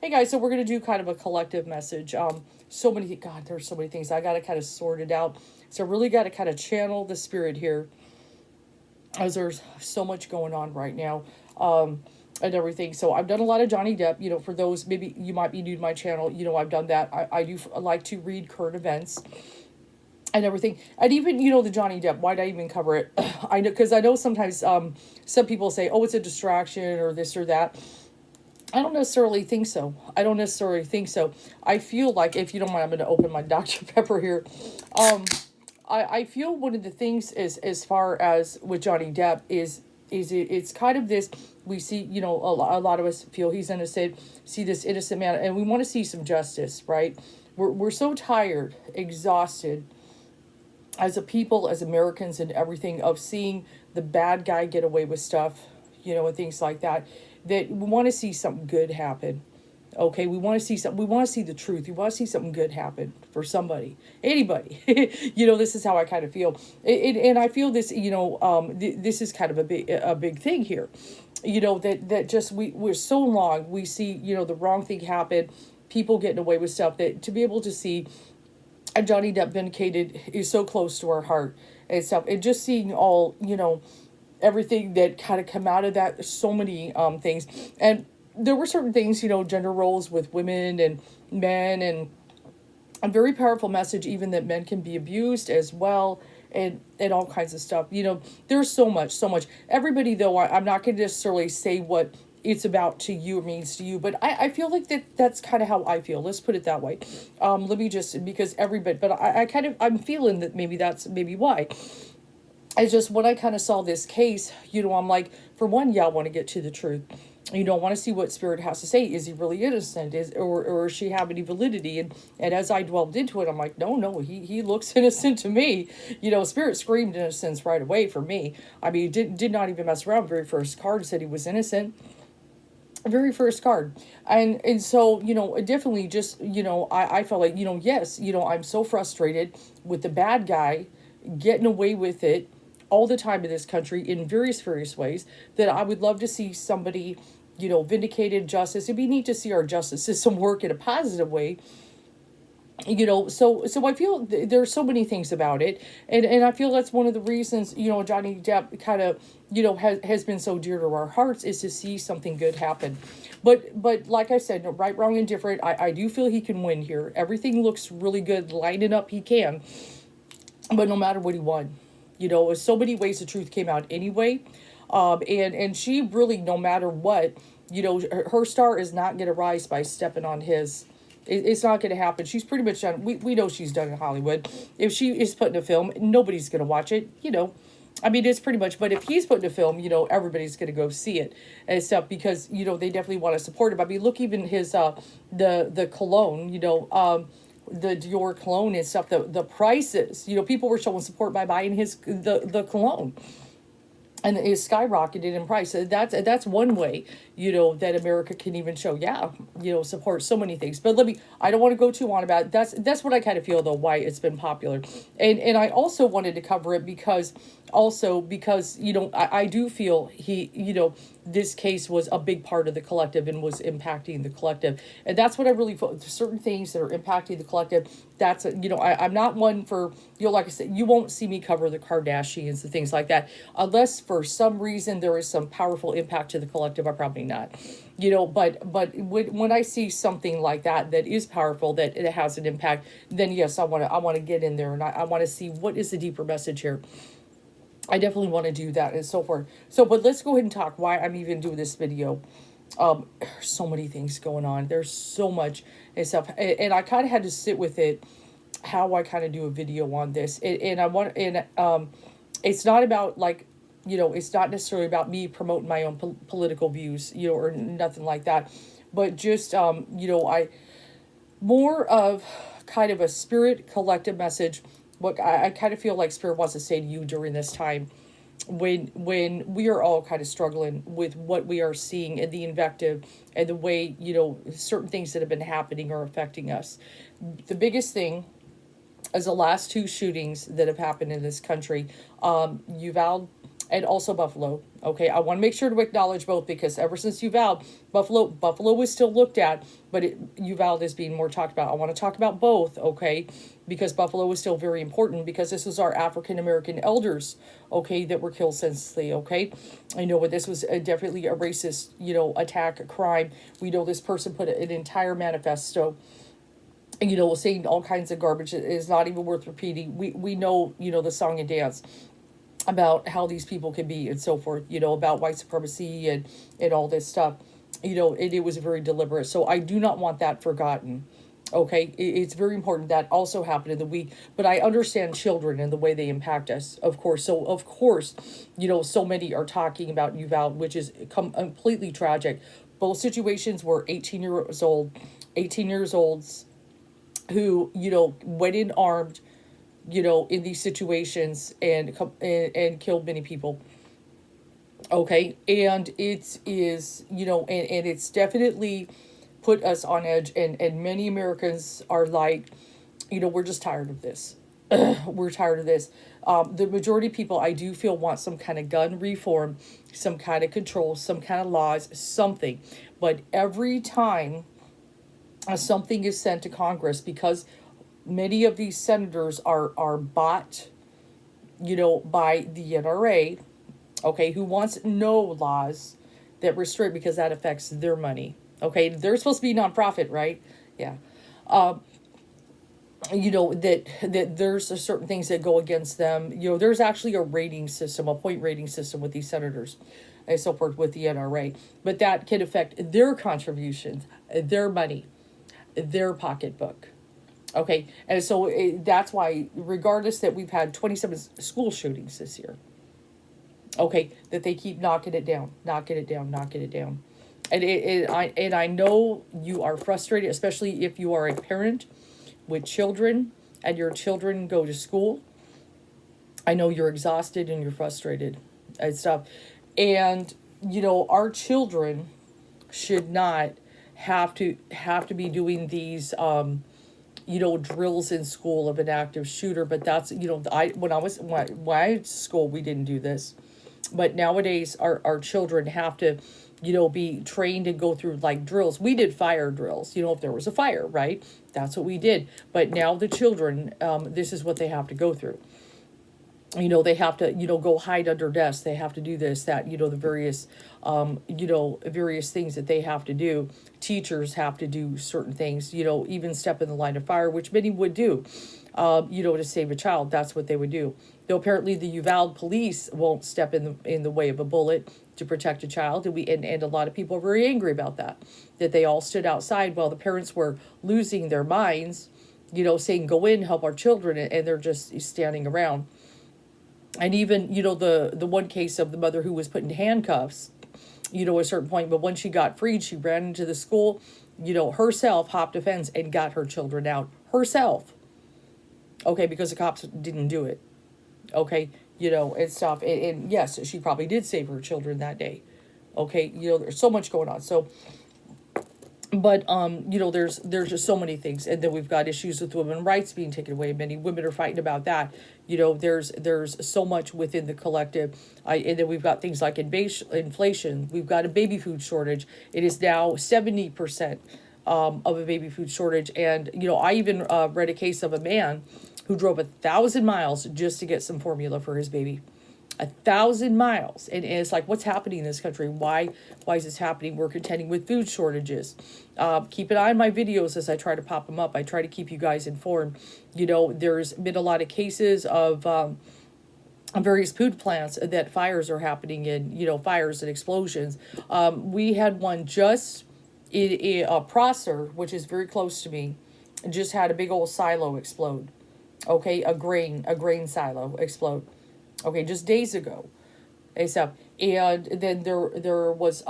Hey guys, so we're gonna do kind of a collective message. God, there's so many things I gotta kind of sort it out. So really got to kind of channel the spirit here, as there's so much going on right now, and everything. So I've done a lot of Johnny Depp. For those maybe you might be new to my channel, I've done that. I do like to read current events and everything, and even the Johnny Depp. Why'd I even cover it? I know because I know sometimes some people say, oh, it's a distraction or this or that. I don't necessarily think so. I feel like, if you don't mind, I'm going to open my Dr. Pepper here. Um, I feel one of the things is, as far as with Johnny Depp, it's kind of this, we see, a lot of us feel he's innocent, see this innocent man, and we want to see some justice, right? We're so tired, exhausted as a people, as Americans and everything, of seeing the bad guy get away with stuff, and things like that, that we want to see something good happen. Okay, we want to see something. We want to see the truth. We want to see something good happen for somebody, anybody. This is how I kind of feel, and I feel this. This is kind of a big thing here. That just we're so long. We see the wrong thing happen, people getting away with stuff, that to be able to see a Johnny Depp vindicated is so close to our heart and stuff. And just seeing all everything that kind of come out of that. There's so many things. And there were certain things, gender roles with women and men, and a very powerful message, even that men can be abused as well, and all kinds of stuff. There's so much. Everybody, though, I'm not going to necessarily say what it's about to you or means to you, but I feel like that's kind of how I feel. Let's put it that way. Let me just, because everybody, but I'm feeling that maybe why. It's just when I kind of saw this case, I'm like, for one, yeah, I want to get to the truth. I want to see what Spirit has to say. Is he really innocent? Or does she have any validity? And as I dwelled into it, I'm like, no, he looks innocent to me. Spirit screamed innocence right away for me. I mean, did not even mess around. Very first card said he was innocent. Very first card. And so, definitely just, I felt like, yes, I'm so frustrated with the bad guy getting away with it all the time in this country in various ways, that I would love to see somebody, vindicated, justice. It'd be neat to see our justice system work in a positive way. So I feel there's so many things about it, and I feel that's one of the reasons, Johnny Depp kind of, has been so dear to our hearts, is to see something good happen. But like I said, no, right, wrong, and different, I do feel he can win here. Everything looks really good, lining up, he can. But no matter what he won, so many ways the truth came out anyway. And she really, no matter what, her star is not going to rise by stepping on his. It's not going to happen. She's pretty much done. We know she's done in Hollywood. If she is putting a film, nobody's going to watch it. I mean, it's pretty much. But if he's putting a film, everybody's going to go see it and stuff, because they definitely want to support him. I mean, look, even his the cologne, the Dior cologne and stuff. The prices, people were showing support by buying the cologne. And it skyrocketed in price. So that's one way, that America can even show, support so many things. But I don't want to go too on about it. That's what I kind of feel, though, why it's been popular. And I also wanted to cover it because I do feel this case was a big part of the collective and was impacting the collective. And that's what I really feel. Certain things that are impacting the collective, that's, I'm not one for, like I said, you won't see me cover the Kardashians and things like that. Unless for some reason there is some powerful impact to the collective, I probably not. But when I see something like that is powerful, that it has an impact, then yes, I want to get in there, and I want to see what is the deeper message here. I definitely want to do that and so forth. So, but let's go ahead and talk why I'm even doing this video. There's so many things going on. There's so much and stuff. And I kind of had to sit with it, how I kind of do a video on this. It's not about it's not necessarily about me promoting my own political views, or nothing like that. But just, I more of kind of a spirit collective message. What I kind of feel like Spirit wants to say to you during this time, when we are all kind of struggling with what we are seeing, and the invective, and the way, certain things that have been happening are affecting us. The biggest thing is the last two shootings that have happened in this country. Uvalde and also Buffalo. Okay, I want to make sure to acknowledge both, because ever since Uvalde, Buffalo was still looked at, but Uvalde is being more talked about. I want to talk about both, okay, because Buffalo was still very important, because this was our African American elders, okay, that were killed senselessly, okay. I know, but this was definitely a racist, attack, crime. We know this person put an entire manifesto, saying all kinds of garbage. It is not even worth repeating. We know, the song and dance about how these people can be and so forth, about white supremacy and all this stuff. It was very deliberate. So I do not want that forgotten. Okay, it's very important that also happened in the week, but I understand children and the way they impact us, of course. So, of course, so many are talking about Uvalde, which is completely tragic. Both situations were 18 years olds who, went in armed, in these situations and killed many people. Okay, and it is, and it's definitely put us on edge, and many Americans are like, we're just tired of this. We're tired of this. The majority of people, I do feel, want some kind of gun reform, some kind of control, some kind of laws, something. But every time something is sent to Congress, because many of these senators are bought, by the NRA, okay, who wants no laws that restrict, because that affects their money. Okay, they're supposed to be nonprofit, right? Yeah. That there's certain things that go against them. There's actually a rating system, a point rating system with these senators and so forth with the NRA. But that can affect their contributions, their money, their pocketbook. Okay, and so that's why, regardless that we've had 27 school shootings this year, okay, that they keep knocking it down. And I know you are frustrated, especially if you are a parent with children and your children go to school. I know you're exhausted and you're frustrated and stuff. And, our children should not have to be doing these, drills in school of an active shooter. But that's, when I was in school, we didn't do this. But nowadays, our children have to, be trained and go through like drills. We did fire drills, if there was a fire, right? That's what we did. But now the children, this is what they have to go through. They have to, go hide under desks. They have to do this, that, the various, various things that they have to do. Teachers have to do certain things, even step in the line of fire, which many would do, to save a child. That's what they would do. Though apparently the Uvalde police won't step in the way of a bullet to protect a child. And a lot of people are very angry about that they all stood outside while the parents were losing their minds, saying, go in, help our children. And they're just standing around. And even, the one case of the mother who was put in handcuffs, at a certain point, but when she got freed, she ran into the school, herself, hopped a fence and got her children out herself. Okay, because the cops didn't do it. Okay, and stuff. And yes, she probably did save her children that day. Okay, there's so much going on. So, but, there's just so many things. And then we've got issues with women's rights being taken away. Many women are fighting about that. There's so much within the collective. And then we've got things like inflation. We've got a baby food shortage. It is now 70% of a baby food shortage. And, I even read a case of a man who drove 1,000 miles just to get some formula for his baby. 1,000 miles. And it's like, what's happening in this country? Why is this happening? We're contending with food shortages. Keep an eye on my videos as I try to pop them up. I try to keep you guys informed. There's been a lot of cases of various food plants that fires are happening in, fires and explosions. We had one just in Prosser, which is very close to me, just had a big old silo explode. Okay, a grain silo explode. Okay, just days ago, and stuff. And then there was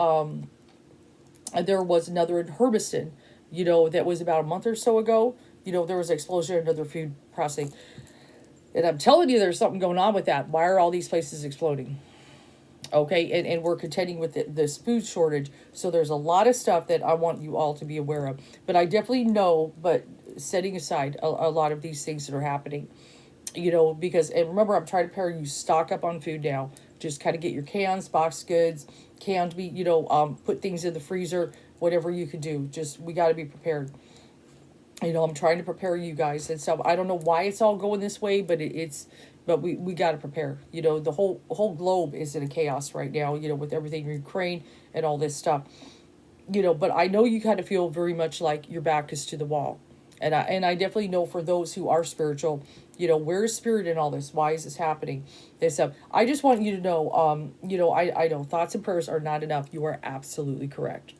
another in Hermiston, that was about a month or so ago. There was an explosion in another food processing. And I'm telling you, there's something going on with that. Why are all these places exploding? Okay, and we're contending with this food shortage. So there's a lot of stuff that I want you all to be aware of. But I definitely know, but setting aside a lot of these things that are happening, because, and remember, I'm trying to pair you, stock up on food now. Just kind of get your cans, boxed goods, canned meat, put things in the freezer, whatever you could do. Just, we got to be prepared. I'm trying to prepare you guys and stuff. I don't know why it's all going this way, but but we got to prepare. The whole globe is in a chaos right now, with everything in Ukraine and all this stuff. But I know you kind of feel very much like your back is to the wall. And I definitely know for those who are spiritual, where is spirit in all this? Why is this happening? And stuff. I just want you to know, I know thoughts and prayers are not enough. You are absolutely correct.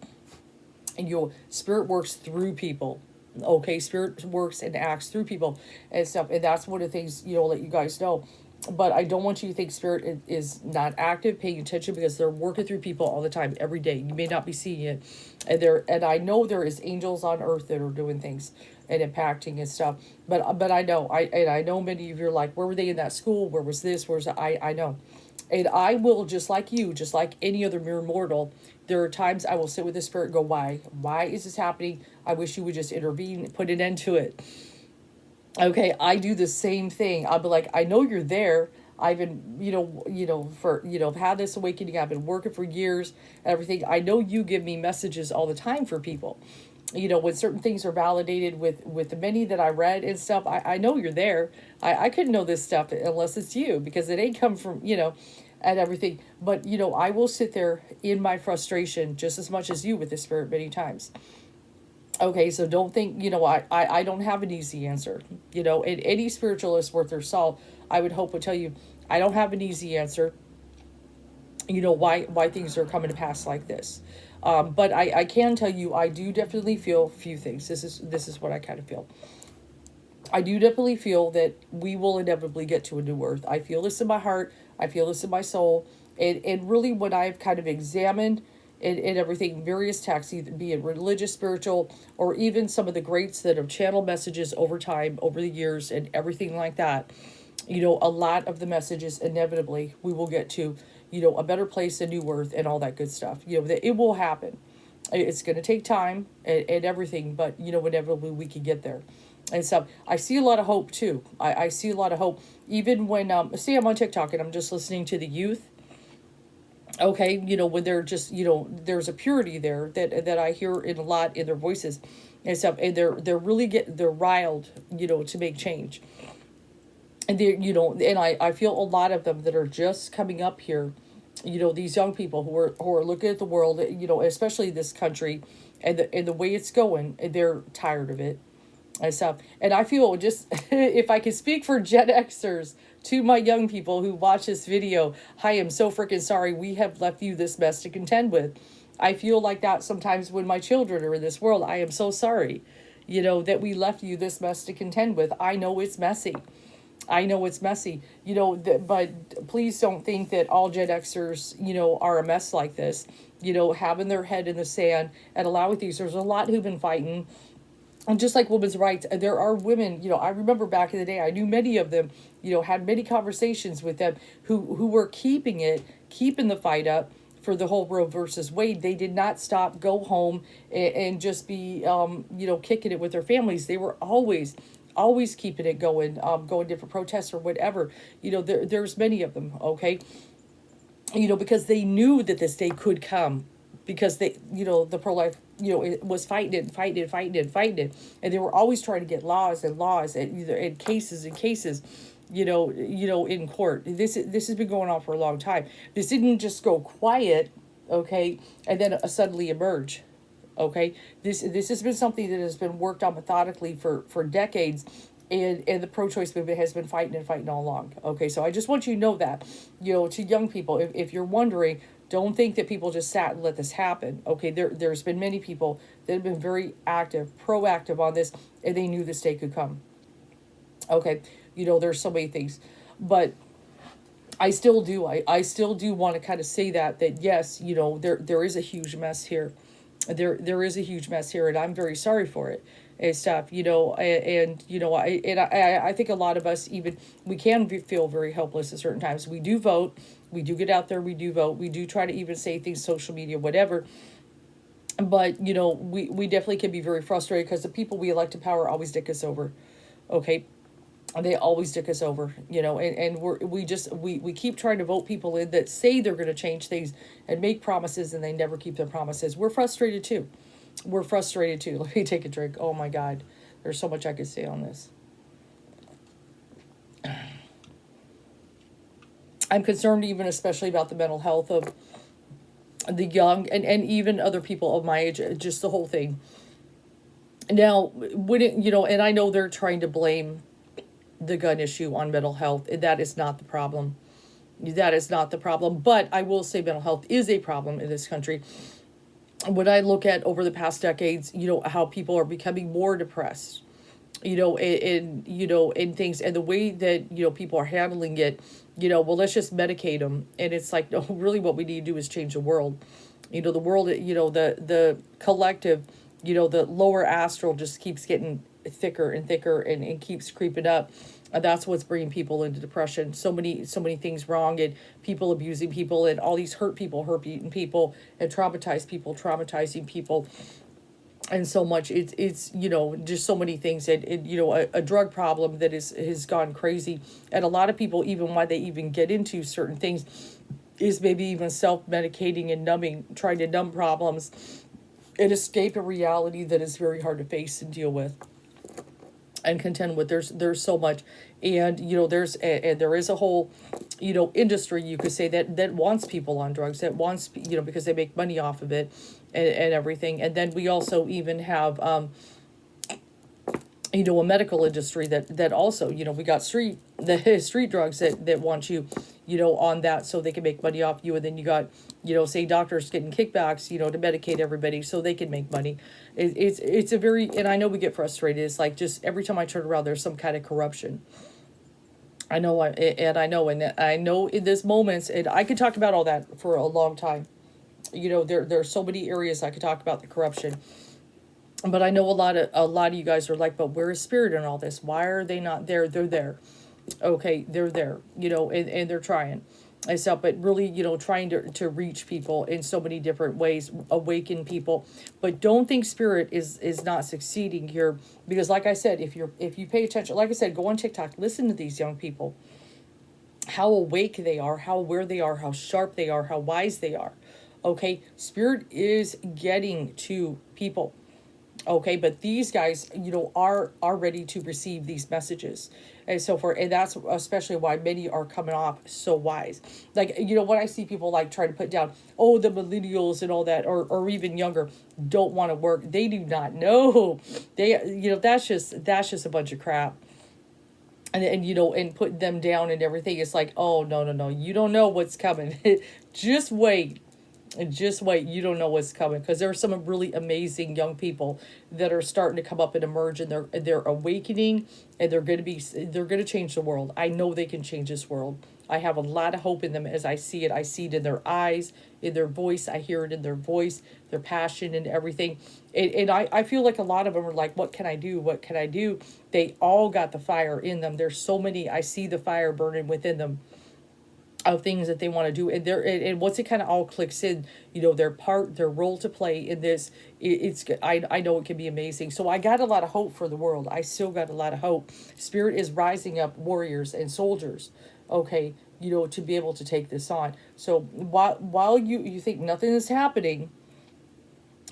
And your spirit works through people. Okay, spirit works and acts through people and stuff. And that's one of the things, let you guys know. But I don't want you to think spirit is not active, paying attention, because they're working through people all the time, every day. You may not be seeing it. And I know there is angels on earth that are doing things and impacting and stuff. But I know, I know many of you are like, where were they in that school? Where was this? Where's that? I know. And I will, just like you, just like any other mere mortal, there are times I will sit with the spirit and go, why? Why is this happening? I wish you would just intervene, put an end to it. Okay, I do the same thing. I'll be like, I know you're there. I've been, I've had this awakening. I've been working for years and everything. I know you give me messages all the time for people. When certain things are validated with the many that I read and stuff, I know you're there. I couldn't know this stuff unless it's you, because it ain't come from, and everything. But, I will sit there in my frustration just as much as you with the spirit many times. Okay, so don't think, I don't have an easy answer. And any spiritualist worth their salt, I would hope would tell you, I don't have an easy answer, why things are coming to pass like this. But I can tell you, I do definitely feel a few things. This is what I kind of feel. I do definitely feel that we will inevitably get to a new earth. I feel this in my heart. I feel this in my soul. And really, when I've kind of examined and everything, various texts, either be it religious, spiritual, or even some of the greats that have channeled messages over time, over the years, and everything like that, a lot of the messages, inevitably, we will get to, a better place, a new earth, and all that good stuff. That it will happen. It's going to take time and everything, but, inevitably we can get there. And so I see a lot of hope, too. I see a lot of hope. Even when, see, I'm on TikTok and I'm just listening to the youth. Okay, when they're just, there's a purity there that I hear in a lot in their voices and stuff. And they're really they're riled, to make change. And and I feel a lot of them that are just coming up here, these young people who are looking at the world, especially this country and the way it's going, they're tired of it. And stuff. And I feel just, if I could speak for Gen Xers to my young people who watch this video, I am so freaking sorry we have left you this mess to contend with. I feel like that sometimes when my children are in this world. I am so sorry, that we left you this mess to contend with. I know it's messy. But please don't think that all Gen Xers, are a mess like this, having their head in the sand and allowing things. There's a lot who've been fighting. And just like women's rights, there are women, I remember back in the day, I knew many of them, had many conversations with them who were keeping the fight up for the whole Roe versus Wade. They did not stop, go home and just be, kicking it with their families. They were always keeping it going, going different protests or whatever. There's many of them, okay? Because they knew that this day could come. Because they, the pro-life, it was fighting it. And they were always trying to get laws and cases in court. This has been going on for a long time. This didn't just go quiet, okay, and then suddenly emerge, okay? This has been something that has been worked on methodically for decades. And the pro-choice movement has been fighting all along, okay? So I just want you to know that, to young people, if you're wondering, don't think that people just sat and let this happen. Okay, there's been many people that have been very active, proactive on this, and they knew this day could come. Okay, there's so many things. But I still do. I still do want to kind of say that yes, there is a huge mess here. There is a huge mess here, and I'm very sorry for it. And stuff, I think a lot of us, even, we can feel very helpless at certain times. We do vote. We do get out there. We do vote. We do try to even say things, social media, whatever. But, we definitely can be very frustrated because the people we elect to power always dick us over. Okay. They always dick us over, and we keep trying to vote people in that say they're going to change things and make promises, and they never keep their promises. We're frustrated too. We're frustrated too. Let me take a drink. Oh my God. There's so much I could say on this. I'm concerned even especially about the mental health of the young and even other people of my age, just the whole thing. Now, would it, and I know they're trying to blame the gun issue on mental health, and that is not the problem. That is not the problem. But I will say mental health is a problem in this country. When I look at over the past decades, how people are becoming more depressed, in things, and the way that, people are handling it, well, let's just medicate them. And it's like, no, really what we need to do is change the world. The world, the collective, the lower astral just keeps getting thicker and thicker and keeps creeping up. And that's what's bringing people into depression. So many things wrong, and people abusing people, and all these hurting people, and traumatizing people. And so much, it's just so many things, and a drug problem that has gone crazy. And a lot of people, even why they even get into certain things, is maybe even self-medicating and trying to numb problems and escape a reality that is very hard to face and deal with and contend with. There's so much, and there is a whole industry, you could say, that wants people on drugs, that wants, because they make money off of it, and everything. And then we also even have a medical industry that also, we got street drugs that want you, on that, so they can make money off you. And then you got, say doctors getting kickbacks, to medicate everybody so they can make money. It's a very, and I know we get frustrated. It's like, just every time I turn around, there's some kind of corruption. I know in this moments, and I could talk about all that for a long time. There are so many areas I could talk about the corruption. But I know a lot of you guys are like, but where is spirit in all this? Why are they not there? They're there. Okay, they're there, and they're trying and stuff, but really, trying to reach people in so many different ways, awaken people. But don't think spirit is not succeeding here, because like I said, if you pay attention, like I said, go on TikTok, listen to these young people, how awake they are, how aware they are, how sharp they are, how wise they are. Okay, spirit is getting to people. Okay, but these guys, are ready to receive these messages and so forth. And that's especially why many are coming off so wise. Like, when I see people like try to put down, oh, the millennials and all that, or even younger, don't want to work. They do not know. They, that's just a bunch of crap. And putting them down and everything. It's like, oh, no, you don't know what's coming. Just wait. And just wait, you don't know what's coming, because there are some really amazing young people that are starting to come up and emerge, and they're awakening, and they're going to change the world. I know they can change this world. I have a lot of hope in them as I see it. I see it in their eyes, in their voice. I hear it in their voice, their passion and everything. And I feel like a lot of them are like, what can I do? What can I do? They all got the fire in them. There's so many. I see the fire burning within them of things that they want to do, and once it kind of all clicks in, their role to play in this, I know it can be amazing. So I got a lot of hope for the world. I still got a lot of hope. Spirit is rising up warriors and soldiers, okay, to be able to take this on. So while you think nothing is happening,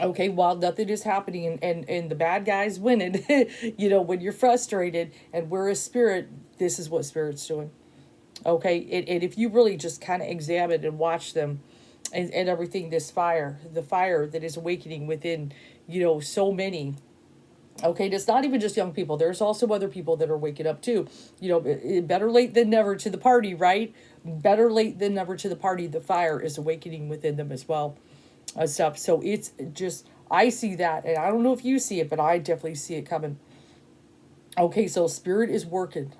okay, while nothing is happening, and the bad guys winning, when you're frustrated and we're a spirit, this is what spirit's doing. Okay, and if you really just kind of examine and watch them, and everything, the fire that is awakening within, so many. Okay, and it's not even just young people. There's also other people that are waking up too. Better late than never to the party, right? Better late than never to the party. The fire is awakening within them as well. Stuff. So it's just, I see that, and I don't know if you see it, but I definitely see it coming. Okay, so spirit is working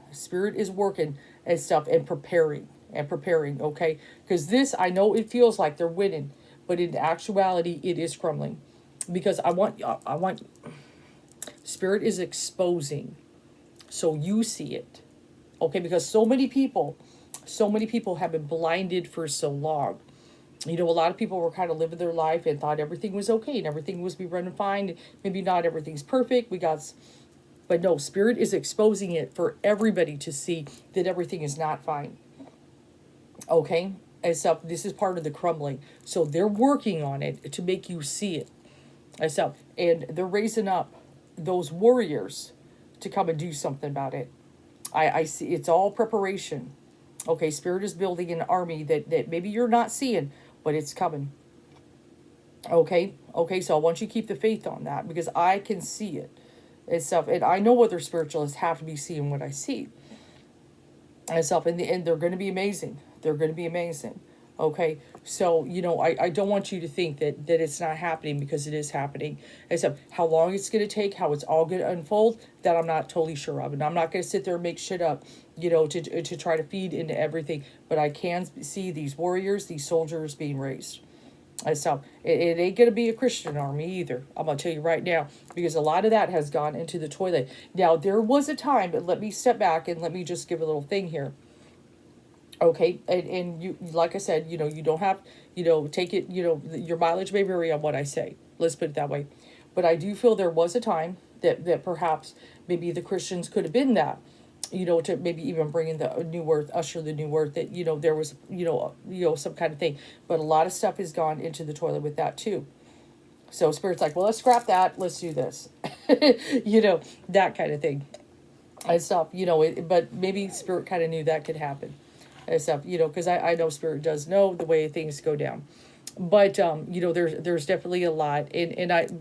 and stuff, and preparing, okay? Because this, I know it feels like they're winning, but in actuality, it is crumbling. Because I want, spirit is exposing, so you see it, okay? Because so many people have been blinded for so long. A lot of people were kind of living their life and thought everything was okay and everything was be running fine. Maybe not everything's perfect. We got But no, Spirit is exposing it for everybody to see that everything is not fine. Okay? And so this is part of the crumbling. So they're working on it to make you see it. And so, and they're raising up those warriors to come and do something about it. I see it's all preparation. Okay, Spirit is building an army that maybe you're not seeing, but it's coming. Okay, so I want you to keep the faith on that because I can see it and stuff. And I know other spiritualists have to be seeing what I see and stuff. And they're going to be amazing. They're going to be amazing. Okay, so, I don't want you to think that it's not happening because it is happening. Except how long it's going to take, how it's all going to unfold, that I'm not totally sure of. And I'm not going to sit there and make shit up, to try to feed into everything. But I can see these warriors, these soldiers being raised. And so it ain't going to be a Christian army either. I'm going to tell you right now, because a lot of that has gone into the toilet. Now, there was a time, but let me step back and let me just give a little thing here. Okay, and you, like I said, you don't have, take it, your mileage may vary on what I say. Let's put it that way. But I do feel there was a time that perhaps maybe the Christians could have been that, to maybe even bring in the new earth, usher the new earth, that, there was, some kind of thing. But a lot of stuff has gone into the toilet with that too. So Spirit's like, well, let's scrap that. Let's do this. That kind of thing. And stuff, but maybe Spirit kind of knew that could happen. And stuff, because I know Spirit does know the way things go down. But, there's definitely a lot.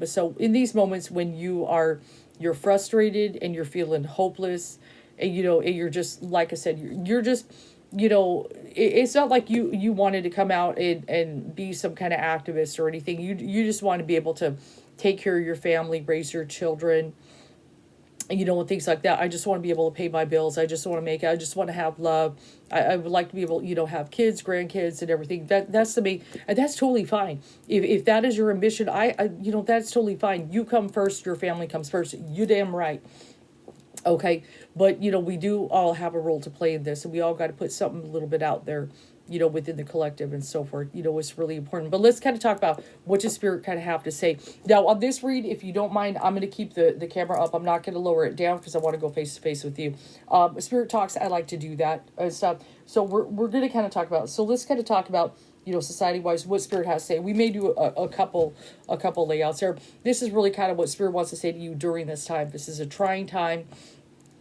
So in these moments when you're frustrated and you're feeling hopeless and, and you're just, like I said, you're just, it's not like you wanted to come out and be some kind of activist or anything. You just want to be able to take care of your family, raise your children, and things like that. I just want to be able to pay my bills. I just want to I just want to have love. I would like to be able, have kids, grandkids, and everything. That's the main, and that's totally fine. If that is your ambition, that's totally fine. You come first, your family comes first. You damn right. Okay, but we do all have a role to play in this, and we all got to put something a little bit out there, within the collective and so forth. It's really important. But let's kind of talk about what does Spirit kind of have to say. Now, on this read, if you don't mind, I'm going to keep the camera up. I'm not going to lower it down because I want to go face to face with you. Spirit Talks, I like to do that stuff. So we're going to kind of talk about, so let's kind of talk about, society-wise, what Spirit has to say. We may do a couple layouts there. This is really kind of what Spirit wants to say to you during this time. This is a trying time.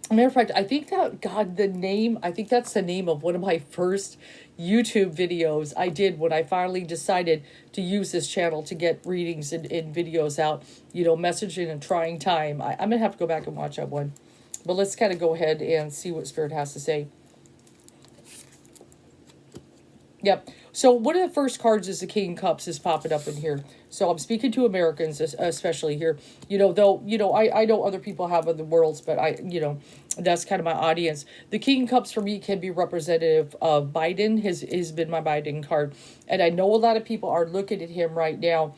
Matter of fact, I think that's the name of one of my first YouTube videos I did when I finally decided to use this channel to get readings and videos out, message in a trying time. I'm going to have to go back and watch that one. But let's kind of go ahead and see what Spirit has to say. Yep. So one of the first cards is the King of Cups is popping up in here. So I'm speaking to Americans, especially here. Though, I know other people have other worlds, but that's kind of my audience. The King of Cups for me can be representative of Biden. Has been my Biden card. And I know a lot of people are looking at him right now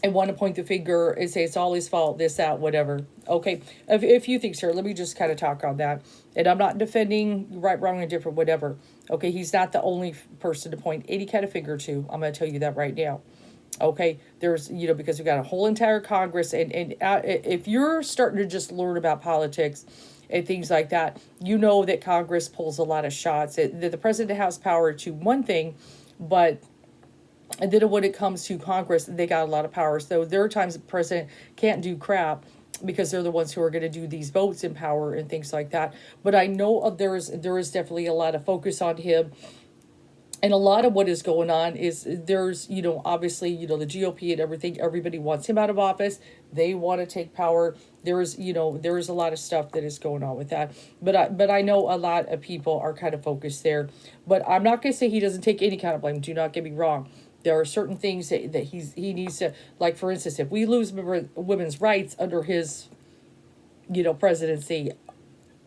and want to point the finger and say it's all his fault, this, that, whatever. Okay, a few things here. Let me just kind of talk on that. And I'm not defending right, wrong, and different, whatever. Okay, he's not the only person to point any kind of finger to. I'm going to tell you that right now. Okay, there's, because we've got a whole entire Congress. And if you're starting to just learn about politics and things like that, that Congress pulls a lot of shots. The president has power to one thing, but... And then when it comes to Congress, they got a lot of power. So there are times the president can't do crap because they're the ones who are going to do these votes in power and things like that. But I know there is definitely a lot of focus on him. And a lot of what is going on is there's, obviously, the GOP and everything. Everybody wants him out of office. They want to take power. There is a lot of stuff that is going on with that. But I know a lot of people are kind of focused there. But I'm not going to say he doesn't take any kind of blame. Do not get me wrong. There are certain things that he needs to, like, for instance, if we lose women's rights under his, presidency,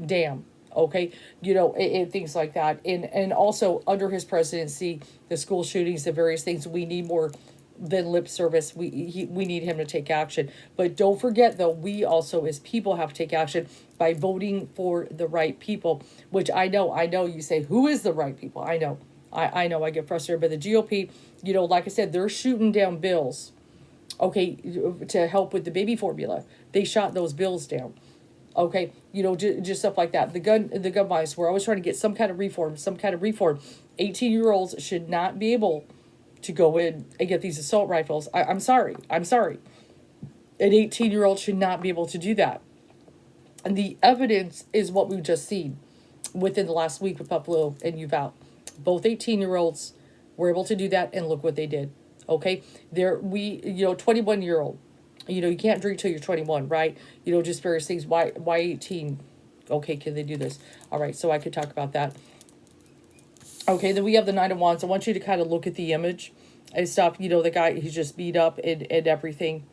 damn, okay, and things like that. And also under his presidency, the school shootings, the various things, we need more than lip service. We need him to take action. But don't forget, though, we also as people have to take action by voting for the right people, which I know you say, who is the right people? I know I get frustrated by the GOP. Like I said, they're shooting down bills, okay, to help with the baby formula. They shot those bills down. Okay, just stuff like that. The gun violence. We're always trying to get some kind of reform, some kind of reform. 18-year-olds should not be able to go in and get these assault rifles. I'm sorry. I'm sorry. An 18-year-old should not be able to do that. And the evidence is what we've just seen within the last week with Buffalo and Uvalde. Both 18-year-olds were able to do that, and look what they did. Okay, 21-year-old. You can't drink till you're 21, right? Just various things. Why 18? Okay, can they do this? All right, so I could talk about that. Okay, then we have the Nine of Wands. I want you to kind of look at the image and stuff. The guy, he's just beat up and everything,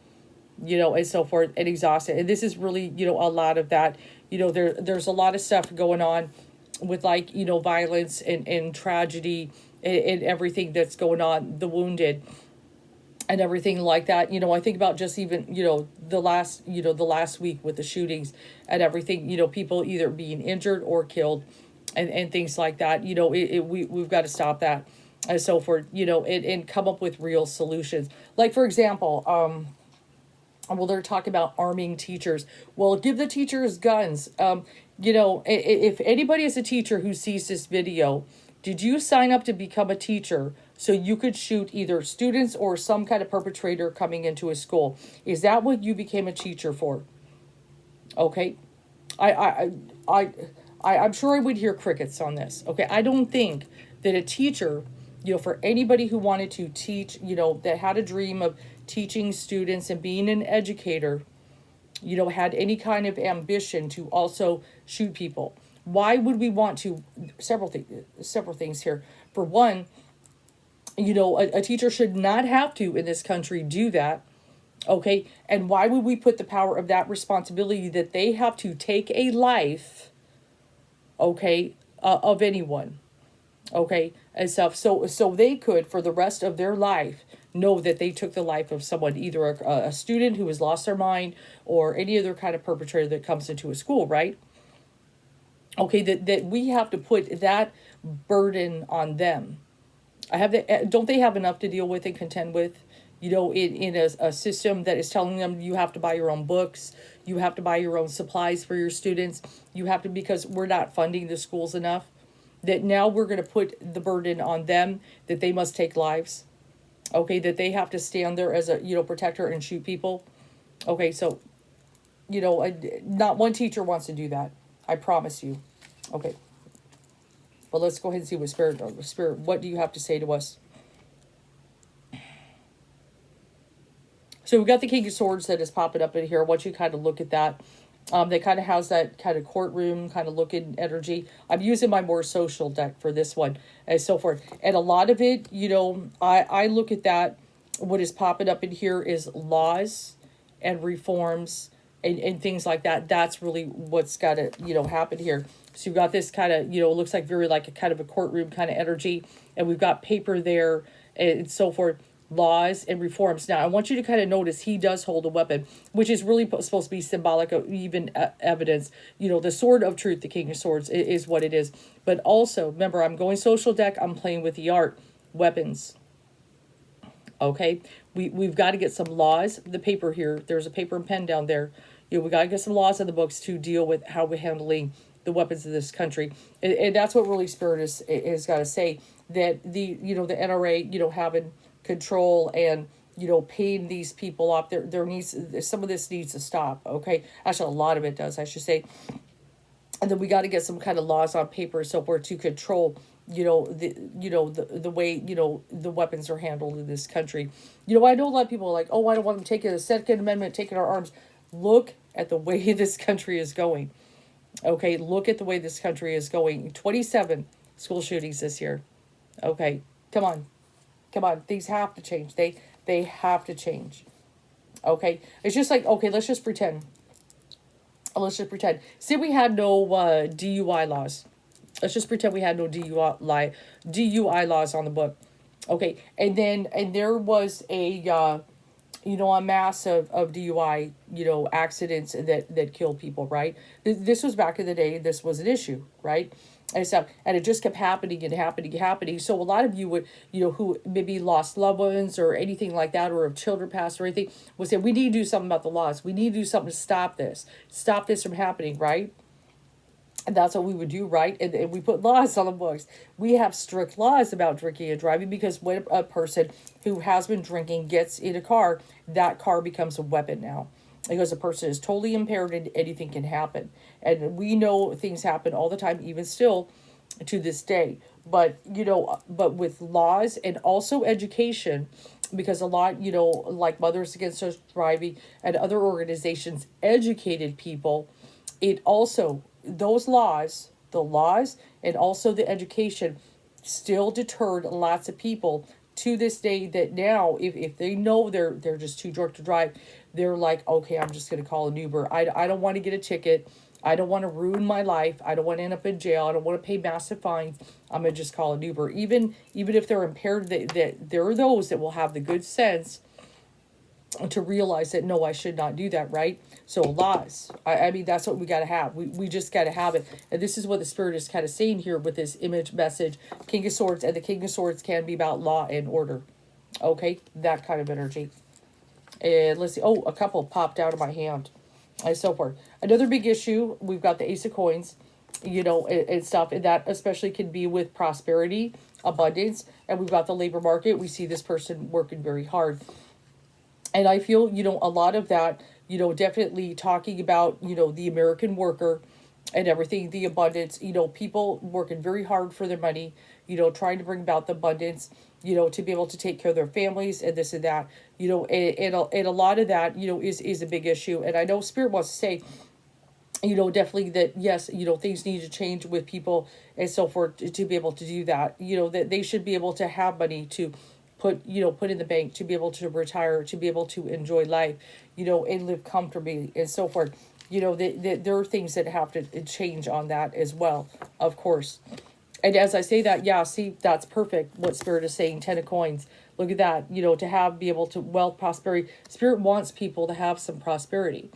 and so forth, and exhausted. And this is really, a lot of that. There's a lot of stuff going on with, like, violence and tragedy and everything that's going on, the wounded and everything like that. I think about just even, the last week with the shootings and everything, people either being injured or killed and things like that. We've got to stop that and so forth, and come up with real solutions. Like, for example, well, they're talking about arming teachers. Well, give the teachers guns. If anybody is a teacher who sees this video, did you sign up to become a teacher so you could shoot either students or some kind of perpetrator coming into a school? Is that what you became a teacher for? Okay. I'm sure I would hear crickets on this. Okay. I don't think that a teacher, for anybody who wanted to teach, that had a dream of teaching students and being an educator, had any kind of ambition to also shoot people. Why would we want to? Several things here. For one, a teacher should not have to in this country do that. Okay. And why would we put the power of that responsibility that they have to take a life, okay, of anyone, okay, and stuff, so they could, for the rest of their life, know that they took the life of someone, either a student who has lost their mind or any other kind of perpetrator that comes into a school, right? Okay, that we have to put that burden on them. Don't they have enough to deal with and contend with? In a system that is telling them you have to buy your own books, you have to buy your own supplies for your students, you have to, because we're not funding the schools enough, that now we're going to put the burden on them that they must take lives. Okay, that they have to stand there as a, protector and shoot people. Okay, so, not one teacher wants to do that. I promise you. Okay. But let's go ahead and see what Spirit, what do you have to say to us? So we've got the King of Swords that is popping up in here. I want you to kind of look at that. That kind of has that kind of courtroom kind of looking energy. I'm using my more social deck for this one and so forth. And a lot of it, I look at that. What is popping up in here is laws and reforms and things like that. That's really what's got to, happen here. So you've got this kind of, it looks like very like a kind of a courtroom kind of energy. And we've got paper there and so forth. Laws and reforms. Now, I want you to kind of notice he does hold a weapon, which is really supposed to be symbolic of even evidence. The sword of truth, the King of Swords, is what it is. But also, remember, I'm going social deck. I'm playing with the art. Weapons. Okay? We've got to get some laws. The paper here, there's a paper and pen down there. We got to get some laws in the books to deal with how we're handling the weapons of this country. And that's what really Spirit is got to say. That the NRA, having control and paying these people off, there needs, some of this needs to stop. Okay, actually a lot of it does, I should say. And then we got to get some kind of laws on paper so forth to control the way the weapons are handled in this country. I know a lot of people are like, oh, I don't want them taking the Second Amendment, taking our arms. Look at the way this country is going. Okay, look at the way this country is going. 27 school shootings this year. Okay, come on. Things have to change. They have to change. Okay, it's just like, okay, let's just pretend. Say we had no DUI laws. Let's just pretend we had no DUI laws on the book. Okay, and there was a mass of DUI accidents that kill people, right? This was back in the day. This was an issue, right? and stuff, and it just kept happening and happening and happening. So a lot of you would, who maybe lost loved ones or anything like that, or if children passed or anything, would say, we need to do something about the laws. We need to do something to stop this from happening, right? And that's what we would do, right? And we put laws on the books. We have strict laws about drinking and driving, because when a person who has been drinking gets in a car, that car becomes a weapon now. Because a person is totally impaired and anything can happen. And we know things happen all the time, even still to this day. But, but with laws and also education, because a lot, like Mothers Against Drunk Driving and other organizations educated people, it also, those laws, the laws and also the education still deterred lots of people to this day, that now if they know they're just too drunk to drive, they're like, okay, I'm just going to call an Uber. I don't want to get a ticket. I don't want to ruin my life. I don't want to end up in jail. I don't want to pay massive fines. I'm going to just call an Uber. Even if they're impaired, that there are those that will have the good sense to realize that, no, I should not do that, right? So laws, I mean, that's what we got to have. We just got to have it. And this is what the Spirit is kind of saying here with this image message. King of Swords, and the King of Swords can be about law and order. Okay, that kind of energy. And let's see. Oh, a couple popped out of my hand. And so forth. Another big issue, we've got the Ace of Coins, and stuff. And that especially can be with prosperity, abundance. And we've got the labor market. We see this person working very hard. And I feel, a lot of that, definitely talking about, the American worker and everything, the abundance, people working very hard for their money, trying to bring about the abundance, to be able to take care of their families and this and that, and a lot of that, is a big issue. And I know Spirit wants to say, definitely that, yes, things need to change with people and so forth to be able to do that, that they should be able to have money to put in the bank, to be able to retire, to be able to enjoy life, and live comfortably and so forth. There are things that have to change on that as well, of course. And as I say that, yeah, see, that's perfect what Spirit is saying. 10 of Coins. Look at that, to be able to wealth, prosperity. Spirit wants people to have some prosperity.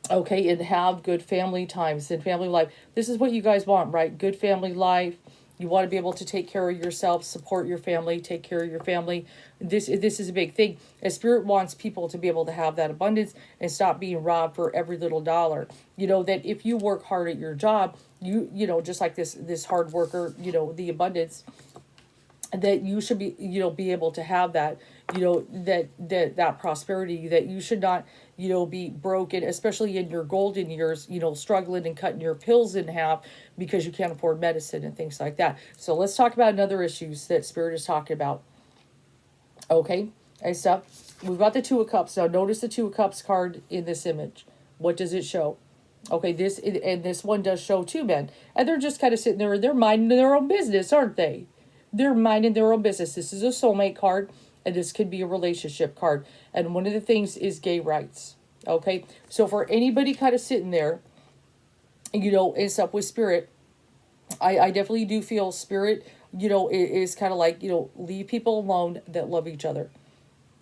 Okay, and have good family times and family life. This is what you guys want, right? Good family life. You want to be able to take care of yourself, support your family, take care of your family. This is a big thing. And Spirit wants people to be able to have that abundance and stop being robbed for every little dollar. That if you work hard at your job, just like this hard worker, the abundance, that you should be, be able to have that, that prosperity, that you should not, be broken, especially in your golden years, struggling and cutting your pills in half because you can't afford medicine and things like that. So let's talk about another issues that Spirit is talking about. Okay, and stuff. We've got the Two of Cups. Now notice the Two of Cups card in this image. What does it show? Okay, this one does show two men. And they're just kind of sitting there, they're minding their own business, aren't they? They're minding their own business. This is a soulmate card, and this could be a relationship card. And one of the things is gay rights. Okay, so for anybody kind of sitting there, and stuff with Spirit, I definitely do feel Spirit, is kind of like, leave people alone that love each other.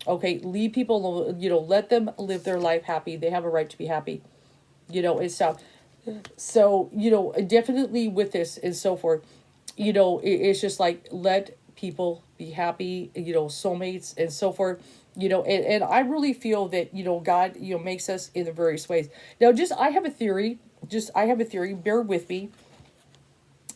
Okay, leave people alone, let them live their life happy. They have a right to be happy, and stuff. So, definitely with this and so forth, it's just like, let people be happy, soulmates and so forth, and I really feel that, God, makes us in the various ways. Now, I have a theory, bear with me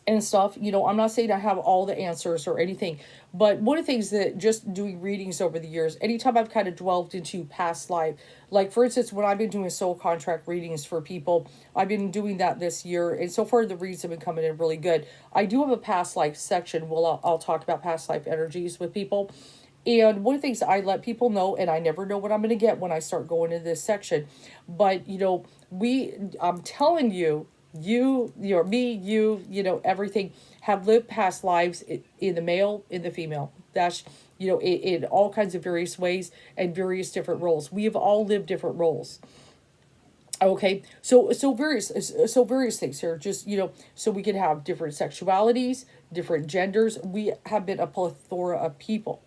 and stuff. I'm not saying I have all the answers or anything, but one of the things that just doing readings over the years, anytime I've kind of dwelled into past life, like for instance, when I've been doing soul contract readings for people, I've been doing that this year, and so far the reads have been coming in really good. I do have a past life section. Well, I'll talk about past life energies with people. And one of the things I let people know, and I never know what I'm going to get when I start going into this section, but, I'm telling you, everything have lived past lives in the male, in the female. That's, in all kinds of various ways and various different roles. We have all lived different roles. Okay, so various things here, just, so we can have different sexualities, different genders. We have been a plethora of people.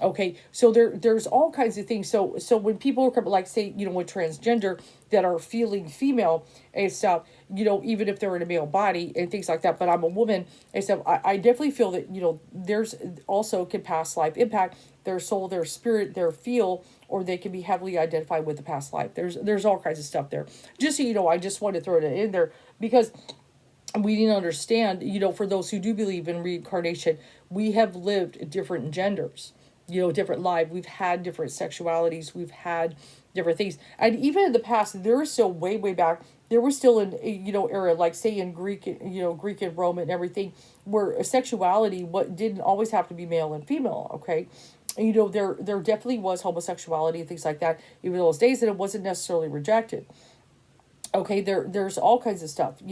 Okay, so there's all kinds of things. So when people are like, say, with transgender that are feeling female and stuff, even if they're in a male body and things like that, but I'm a woman and stuff, I definitely feel that, there's also can past life impact their soul, their spirit, their feel, or they can be heavily identified with the past life. There's all kinds of stuff there. Just so you know, I just want to throw it in there because we need to understand, for those who do believe in reincarnation, we have lived different genders, different lives. We've had different sexualities. We've had different things. And even in the past, there was still way, way back, there was still an, era, like say in Greek, Greek and Roman and everything, where sexuality, what didn't always have to be male and female, okay? There definitely was homosexuality and things like that, even in those days, and it wasn't necessarily rejected. Okay, there's all kinds of stuff,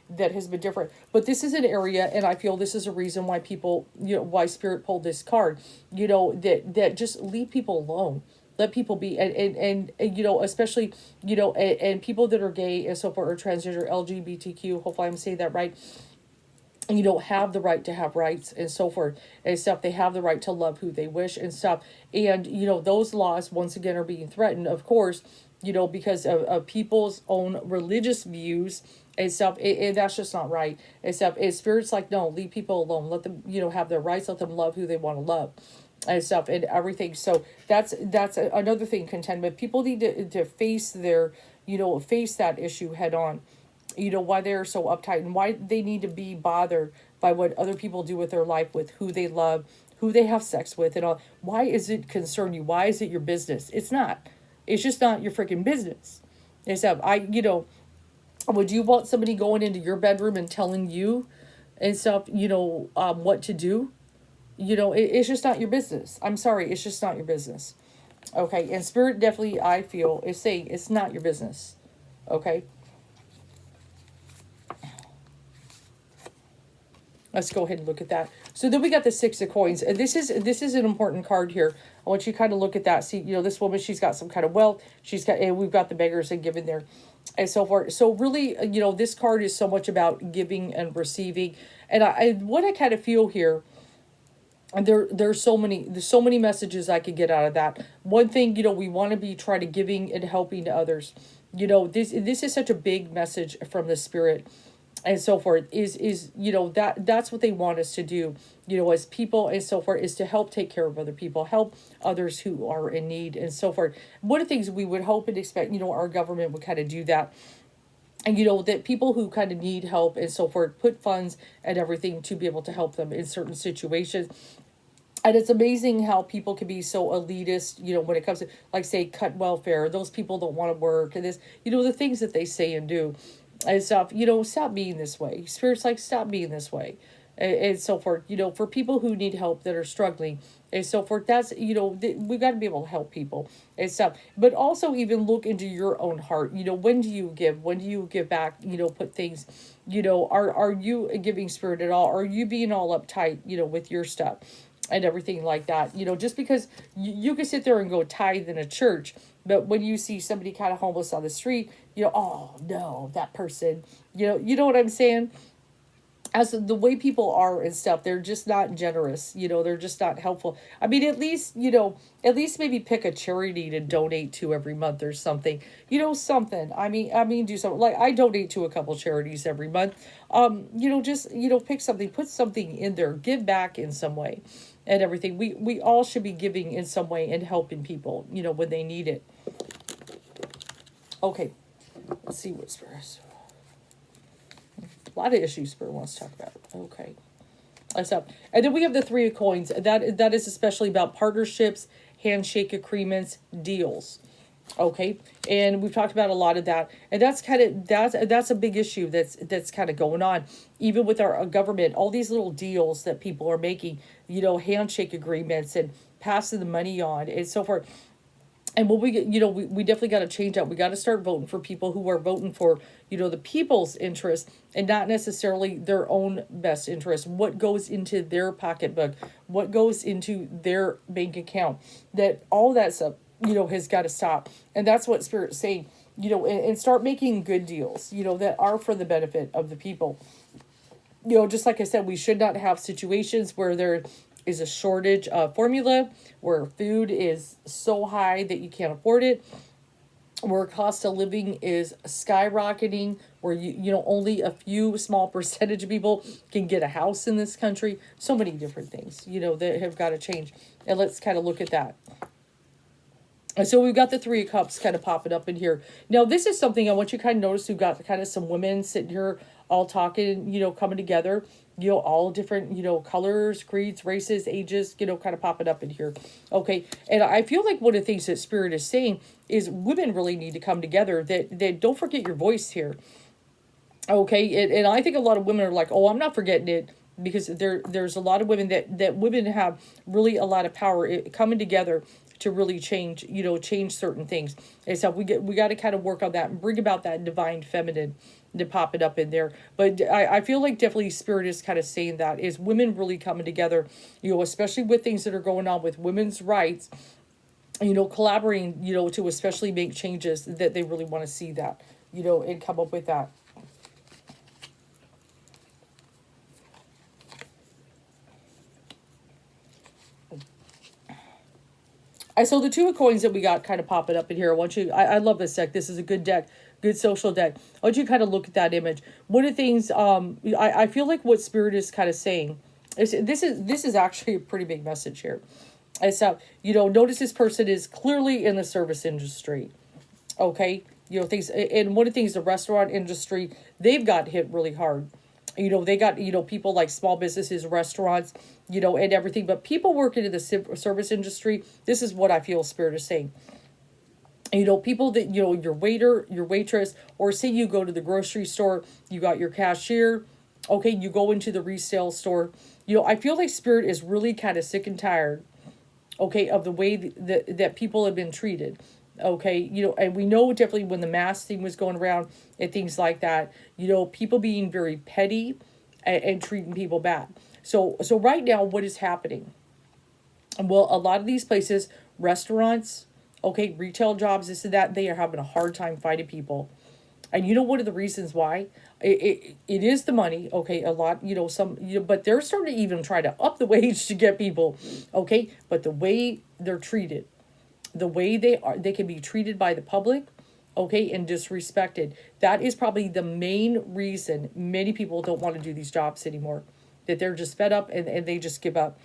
that has been different. But this is an area, and I feel this is a reason why people, why Spirit pulled this card, that just leave people alone. Let people be, and especially, and people that are gay and so forth, or transgender, LGBTQ, hopefully I'm saying that right, have the right to have rights and so forth and stuff. They have the right to love who they wish and stuff. And, those laws, once again, are being threatened, of course, because of people's own religious views and stuff. And that's just not right and stuff. And Spirit's like, no, leave people alone. Let them, have their rights. Let them love who they want to love and stuff and everything. So that's another thing, contentment. People need to face their, face that issue head on. Why they're so uptight and why they need to be bothered by what other people do with their life, with who they love, who they have sex with and all. Why is it concern you? Why is it your business? It's not. It's just not your freaking business. Except would you want somebody going into your bedroom and telling you and stuff, what to do? It's just not your business. I'm sorry. It's just not your business. Okay. And Spirit definitely, I feel, is saying it's not your business. Okay. Let's go ahead and look at that. So then we got the Six of Coins. And this is an important card here. I want you to kind of look at that. See, this woman, she's got some kind of wealth. And we've got the beggars and giving there and so forth. So really, this card is so much about giving and receiving. And what I kind of feel here, and there's so many messages I could get out of that. One thing, we want to be trying to giving and helping to others. This is such a big message from the Spirit and so forth is that's what they want us to do, as people and so forth, is to help take care of other people, help others who are in need and so forth. One of the things we would hope and expect, our government would kind of do that. And, that people who kind of need help and so forth, put funds and everything to be able to help them in certain situations. And it's amazing how people can be so elitist, when it comes to, like, say, cut welfare. Those people don't want to work. And this, the things that they say and do and stuff, stop being this way. Spirit's like, stop being this way. And so forth, for people who need help that are struggling and so forth. That's, we got to be able to help people and stuff. But also even look into your own heart. When do you give? When do you give back? Put things, are you giving Spirit at all? Are you being all uptight, with your stuff? And everything like that, just because you can sit there and go tithe in a church, but when you see somebody kind of homeless on the street, oh no, that person, you know what I'm saying? As the way people are and stuff, they're just not generous, they're just not helpful. I mean, at least maybe pick a charity to donate to every month or something, something. I mean, do something. Like, I donate to a couple charities every month. Just, pick something, put something in there, give back in some way and everything. We all should be giving in some way and helping people, when they need it. Okay. Let's see what Spirit. A lot of issues Spirit wants to talk about. Okay. That's up. And then we have the Three of Coins. That is especially about partnerships, handshake agreements, deals. Okay. And we've talked about a lot of that. And that's a big issue that's kind of going on. Even with our government, all these little deals that people are making, handshake agreements and passing the money on and so forth. And what we definitely got to change that. We got to start voting for people who are voting for, the people's interest and not necessarily their own best interest. What goes into their pocketbook, what goes into their bank account, that all that stuff, has got to stop. And that's what Spirit's saying, and start making good deals, that are for the benefit of the people. Just like I said, we should not have situations where there is a shortage of formula, where food is so high that you can't afford it, where cost of living is skyrocketing, where only a few small percentage of people can get a house in this country. So many different things, that have got to change. And let's kind of look at that. And so we've got the Three of Cups kind of popping up in here. Now, this is something I want you to kind of notice. We've got kind of some women sitting here all talking, coming together, all different, colors, creeds, races, ages, kind of popping up in here. Okay. And I feel like one of the things that Spirit is saying is women really need to come together, that don't forget your voice here. Okay. And I think a lot of women are like, oh, I'm not forgetting it, because there's a lot of women that women have really a lot of power coming together to really change certain things. And so we got to kind of work on that and bring about that divine feminine to pop it up in there. But I feel like definitely Spirit is kind of saying that is women really coming together, especially with things that are going on with women's rights, collaborating, to especially make changes that they really want to see that, and come up with that. So the Two of Coins that we got kind of popping up in here, I love this deck. This is a good deck, good social deck. I want you to kind of look at that image. One of the things, I feel like what Spirit is kind of saying is this is actually a pretty big message here. And so, notice this person is clearly in the service industry. Okay. Things, and one of the things, the restaurant industry, they've got hit really hard. They got, people like small businesses, restaurants, and everything. But people working in the service industry, this is what I feel Spirit is saying. People that, your waiter, your waitress, or say you go to the grocery store, you got your cashier, okay, you go into the resale store. I feel like Spirit is really kind of sick and tired, okay, of the way that people have been treated. Okay, and we know definitely when the mask thing was going around and things like that, people being very petty and treating people bad. So right now, what is happening? Well, a lot of these places, restaurants, okay, retail jobs, this and that, they are having a hard time fighting people. And one of the reasons why? It is the money, okay, a lot, but they're starting to even try to up the wage to get people, okay, but the way they're treated, the way they can be treated by the public, okay, and disrespected. That is probably the main reason many people don't want to do these jobs anymore, that they're just fed up and they just give up.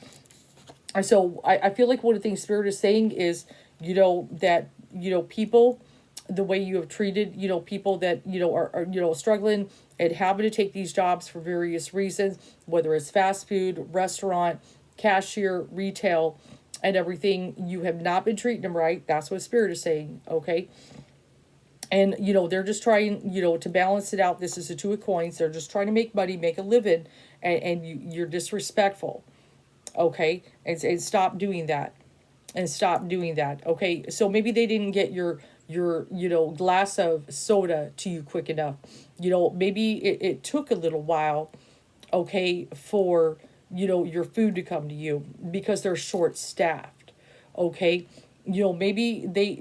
And so I feel like one of the things Spirit is saying is, that, people, the way you have treated, people that, are struggling and having to take these jobs for various reasons, whether it's fast food, restaurant, cashier, retail, and everything, you have not been treating them right. That's what Spirit is saying, okay? And, they're just trying, to balance it out. This is the Two of Coins. They're just trying to make money, make a living, and you're disrespectful, okay? And stop doing that. And stop doing that, okay? So maybe they didn't get your glass of soda to you quick enough. Maybe it took a little while, okay, for your food to come to you because they're short staffed, okay? Maybe they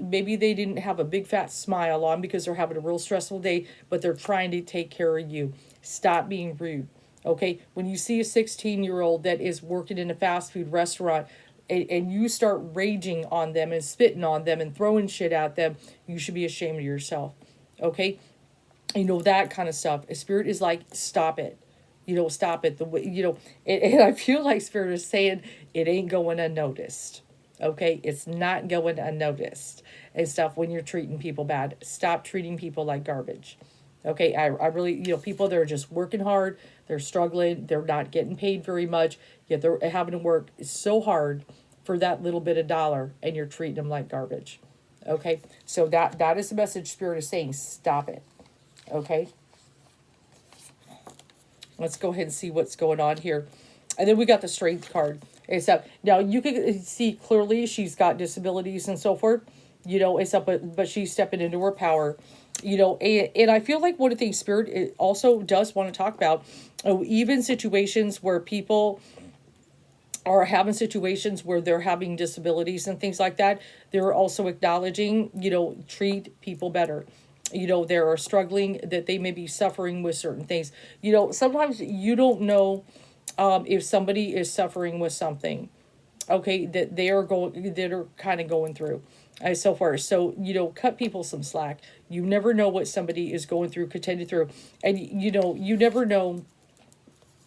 didn't have a big fat smile on because they're having a real stressful day, but they're trying to take care of you. Stop being rude, okay? When you see a 16-year-old that is working in a fast food restaurant and you start raging on them and spitting on them and throwing shit at them, you should be ashamed of yourself, okay? That kind of stuff. Spirit is like, stop it. Stop it. The way, and I feel like Spirit is saying it ain't going unnoticed. Okay, it's not going unnoticed and stuff when you're treating people bad. Stop treating people like garbage. Okay, I really, people that are just working hard, they're struggling, they're not getting paid very much, yet they're having to work so hard for that little bit of dollar, and you're treating them like garbage. Okay, so that is the message Spirit is saying. Stop it. Okay. Let's go ahead and see what's going on here. And then we got the Strength card. Except now you can see clearly she's got disabilities and so forth, except but she's stepping into her power, and I feel like one of the things Spirit also does want to talk about, even situations where people are having situations where they're having disabilities and things like that, they're also acknowledging, treat people better. They are struggling, that they may be suffering with certain things. Sometimes you don't know if somebody is suffering with something, okay, that are kind of going through, so far. So, cut people some slack. You never know what somebody is going through, contending through, and you never know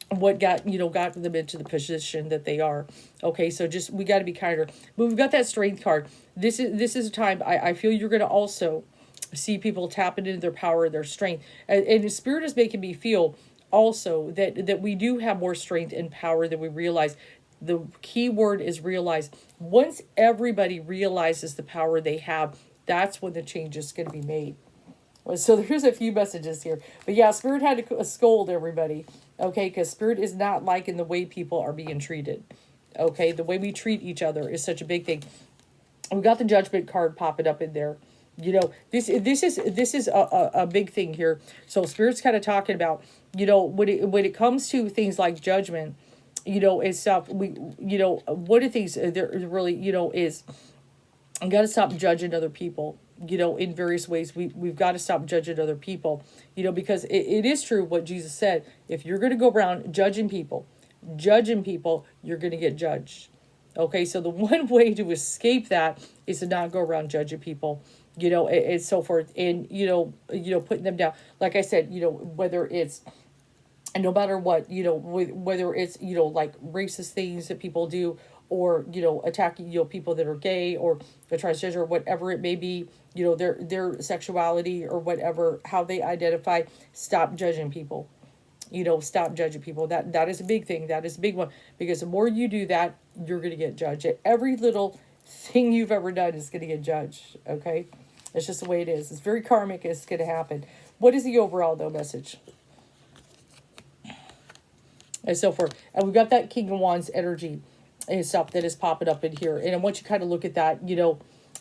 what got them into the position that they are. Okay, so just we got to be kinder. But we've got that strength card. This is a time I feel you're going to also see people tapping into their power, their strength, and the spirit is making me feel also that we do have more strength and power than we realize. The key word is realize. Once everybody realizes the power they have, that's when the change is going to be made. So there's a few messages here. But yeah, Spirit had to scold everybody. Okay, because Spirit is not liking the way people are being treated. Okay, the way we treat each other is such a big thing. We got the Judgment card popping up in there. This is a big thing here. So Spirit's kind of talking about, when it comes to things like judgment, and stuff, one of the things there really, is, you got to stop judging other people, in various ways. We've got to stop judging other people, because it is true what Jesus said. If you're going to go around judging people, you're going to get judged. Okay, so the one way to escape that is to not go around judging people, and so forth, and putting them down. Like I said, whether it's, and no matter what, whether it's, like racist things that people do, or, attacking, people that are gay or the transgender, or whatever it may be, their sexuality or whatever, how they identify. Stop judging people. Stop judging people. That is a big thing. That is a big one, because the more you do that, you're going to get judged. Every little thing you've ever done is going to get judged. Okay, it's just the way it is. It's very karmic. It's going to happen. What is the overall though message? And so forth. And we've got that King of Wands energy and stuff that is popping up in here. And I want you to kind of look at that.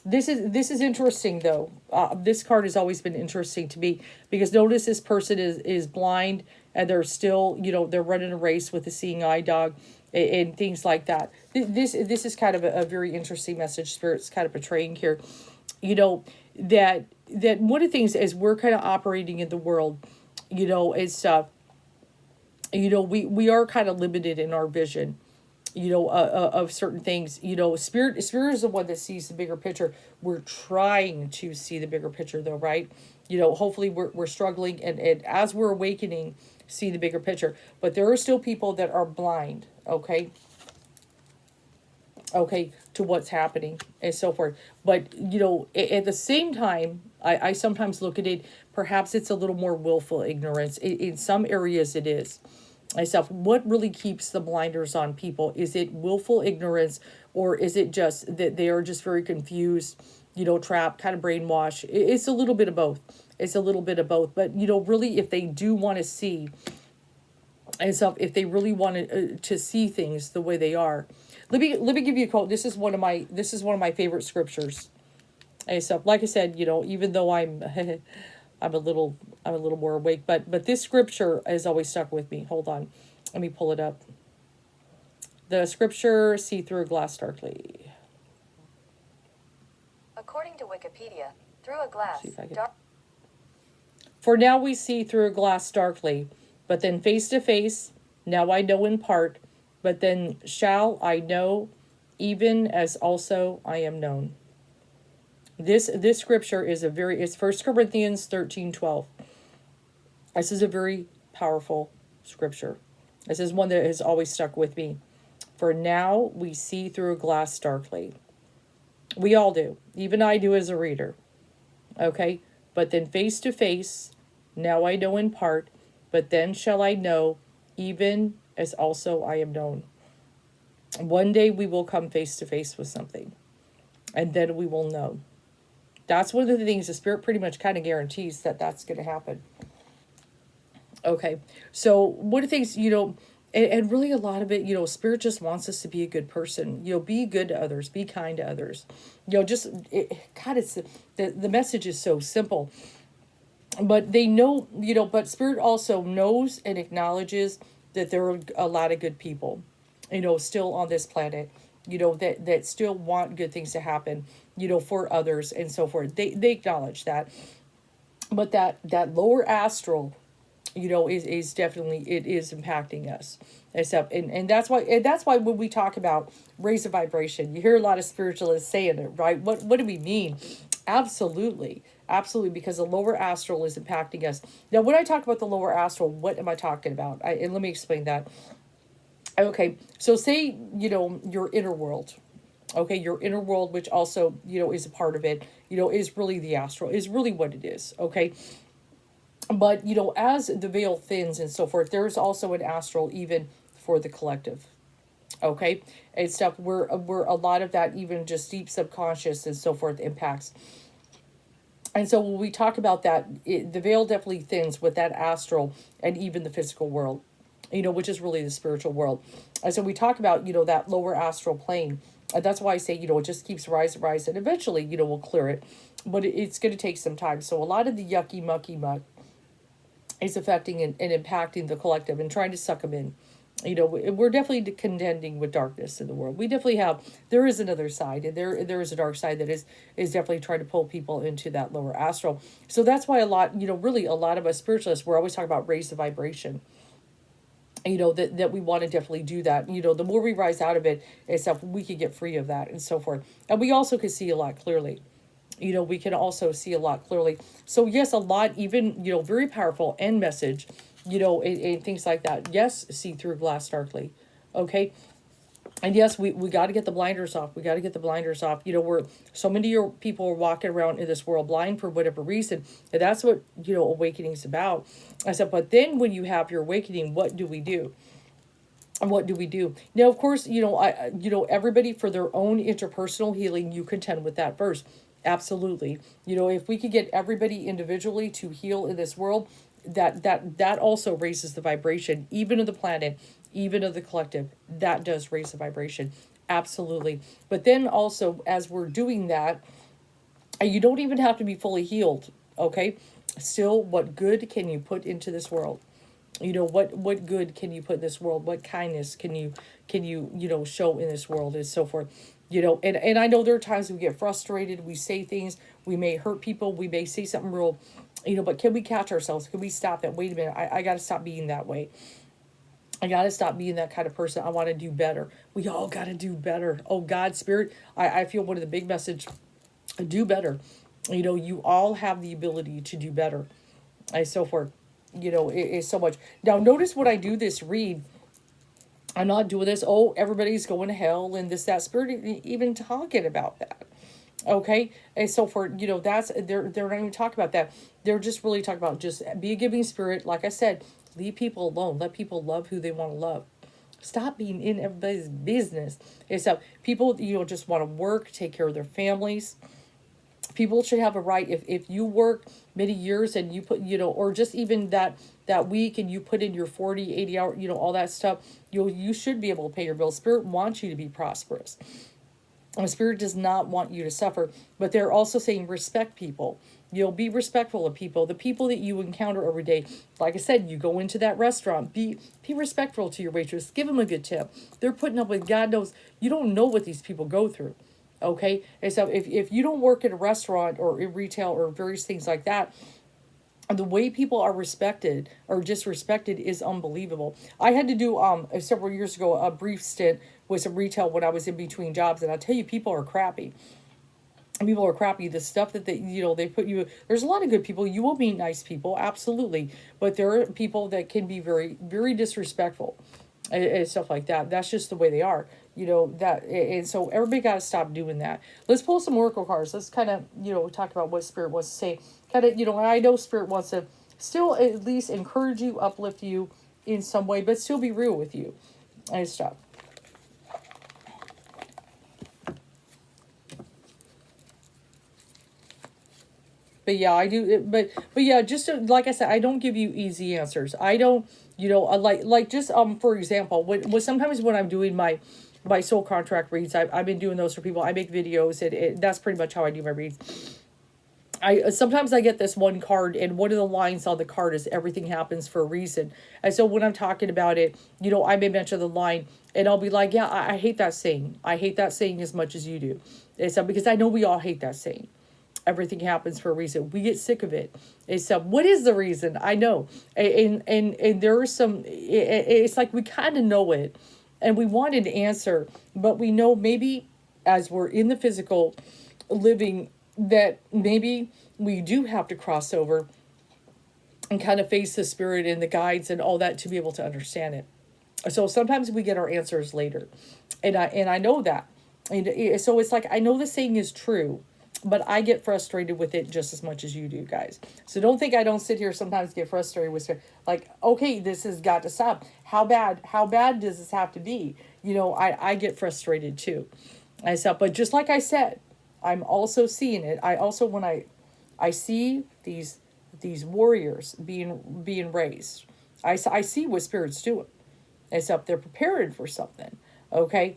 This is interesting though. This card has always been interesting to me, because notice this person is blind, and they're still, they're running a race with a seeing eye dog, and things like that. This is kind of a very interesting message Spirit's kind of portraying here. That one of the things as we're kind of operating in the world, is stuff. We are kind of limited in our vision, of certain things. Spirit is the one that sees the bigger picture. We're trying to see the bigger picture though, right? Hopefully we're struggling, and as we're awakening, see the bigger picture. But there are still people that are blind, okay, to what's happening and so forth. But, at the same time, I sometimes look at it, perhaps it's a little more willful ignorance. In some areas it is. Myself, what really keeps the blinders on people? Is it willful ignorance, or is it just that they are just very confused, trapped, kind of brainwashed? It's a little bit of both. But, really, if they do want to see, and stuff, if they really want to see things the way they are, let me give you a quote. This is one of my favorite scriptures. And stuff, like I said, even though I'm I'm a little more awake, but this scripture has always stuck with me. Hold on, let me pull it up. The scripture, see through a glass darkly. According to Wikipedia, through a glass. For now we see through a glass darkly, but then face to face. Now I know in part, but then shall I know, even as also I am known. This scripture is it's 1 Corinthians 13:12. This is a very powerful scripture. This is one that has always stuck with me. For now we see through a glass darkly. We all do. Even I do as a reader. Okay? But then face to face, now I know in part, but then shall I know, even as also I am known. One day we will come face to face with something, and then we will know. That's one of the things the Spirit pretty much kind of guarantees that that's going to happen. Okay, so one of the things, and really a lot of it, Spirit just wants us to be a good person. Be good to others, be kind to others. It's the message is so simple. But they know, but Spirit also knows and acknowledges that there are a lot of good people, still on this planet, that still want good things to happen, for others and so forth. They acknowledge that. But that lower astral, is definitely, it is impacting us. Except, and that's why when we talk about raise the vibration, you hear a lot of spiritualists saying it, right? What do we mean? Absolutely. Absolutely, because the lower astral is impacting us. Now, when I talk about the lower astral, what am I talking about? And let me explain that. Okay, so say, your inner world. Okay, your inner world, which also, is a part of it, is really the astral, is really what it is. Okay, but, as the veil thins and so forth, there's also an astral even for the collective. Okay, and stuff where a lot of that, even just deep subconscious and so forth, impacts. And so when we talk about that, the veil definitely thins with that astral and even the physical world, which is really the spiritual world. And so we talk about, that lower astral plane. And that's why I say, it just keeps rising, and eventually, we'll clear it. But it's going to take some time. So a lot of the yucky, mucky muck is affecting and impacting the collective and trying to suck them in. We're definitely contending with darkness in the world. We definitely have, there is another side, and there is a dark side that is definitely trying to pull people into that lower astral. So that's why a lot, really a lot of us spiritualists, we're always talking about raise the vibration. That we want to definitely do that. The more we rise out of it and stuff, we can get free of that and so forth. And we also can see a lot clearly. We can also see a lot clearly. So yes, a lot, even, very powerful end message, and things like that. Yes, see through glass darkly. Okay. And yes, we got to get the blinders off. We got to get the blinders off. Where so many people are walking around in this world blind for whatever reason. And that's what, awakening is about. I said, but then when you have your awakening, what do we do? And what do we do? Now, of course, everybody for their own interpersonal healing, you contend with that first. Absolutely. If we could get everybody individually to heal in this world, that also raises the vibration, even of the planet, even of the collective. That does raise the vibration. Absolutely. But then also, as we're doing that, you don't even have to be fully healed. Okay. Still, what good can you put into this world? What good can you put in this world? What kindness can you show in this world, and so forth. And I know there are times we get frustrated, we say things, we may hurt people, we may say something real, but can we catch ourselves? Can we stop that? Wait a minute, I got to stop being that way. I got to stop being that kind of person. I want to do better. We all got to do better. Oh, God, Spirit, I feel one of the big message, do better. You all have the ability to do better, and so forth. It's so much. Now, notice when I do this read, I'm not doing this, oh, everybody's going to hell and this, that. Spirit even talking about that. Okay? And so for, that's, they're not even talking about that. They're just really talking about just be a giving spirit. Like I said, leave people alone. Let people love who they want to love. Stop being in everybody's business. And so people, just want to work, take care of their families. People should have a right, if you work many years and you put, or just even that week and you put in your 40, 80 hour, all that stuff, you should be able to pay your bills. Spirit wants you to be prosperous. And Spirit does not want you to suffer, but they're also saying respect people. Be respectful of people, the people that you encounter every day. Like I said, you go into that restaurant, be respectful to your waitress, give them a good tip. They're putting up with, God knows, you don't know what these people go through. Okay, and so if you don't work at a restaurant or in retail or various things like that, the way people are respected or disrespected is unbelievable. I had to do several years ago a brief stint with some retail when I was in between jobs, and I'll tell you, people are crappy. People are crappy. The stuff that they put you. There's a lot of good people. You will meet nice people, absolutely, but there are people that can be very, very disrespectful and stuff like that. That's just the way they are. That, and so everybody got to stop doing that. Let's pull some oracle cards. Let's kind of, talk about what Spirit wants to say. Kind of, I know Spirit wants to still at least encourage you, uplift you in some way, but still be real with you and stuff. But yeah, I do. But yeah, just like I said, I don't give you easy answers. I don't, like just for example, when sometimes when I'm doing my soul contract reads, I've been doing those for people. I make videos, and that's pretty much how I do my reads. Sometimes I get this one card, and one of the lines on the card is everything happens for a reason. And so when I'm talking about it, I may mention the line, and I'll be like, yeah, I hate that saying. I hate that saying as much as you do. And so because I know we all hate that saying. Everything happens for a reason. We get sick of it. It's what is the reason? I know, and there are some. It's like we kind of know it, and we want an answer, but we know maybe as we're in the physical living that maybe we do have to cross over and kind of face the spirit and the guides and all that to be able to understand it. So sometimes we get our answers later, and I know that, and so it's like I know the saying is true, but I get frustrated with it just as much as you do, guys. So don't think I don't sit here sometimes get frustrated with it. Like, okay, this has got to stop. How bad? How bad does this have to be? I get frustrated too. Myself, but just like I said, I'm also seeing it. I also when I see these warriors being raised, I see what spirit's doing. It's up. They're preparing for something. Okay.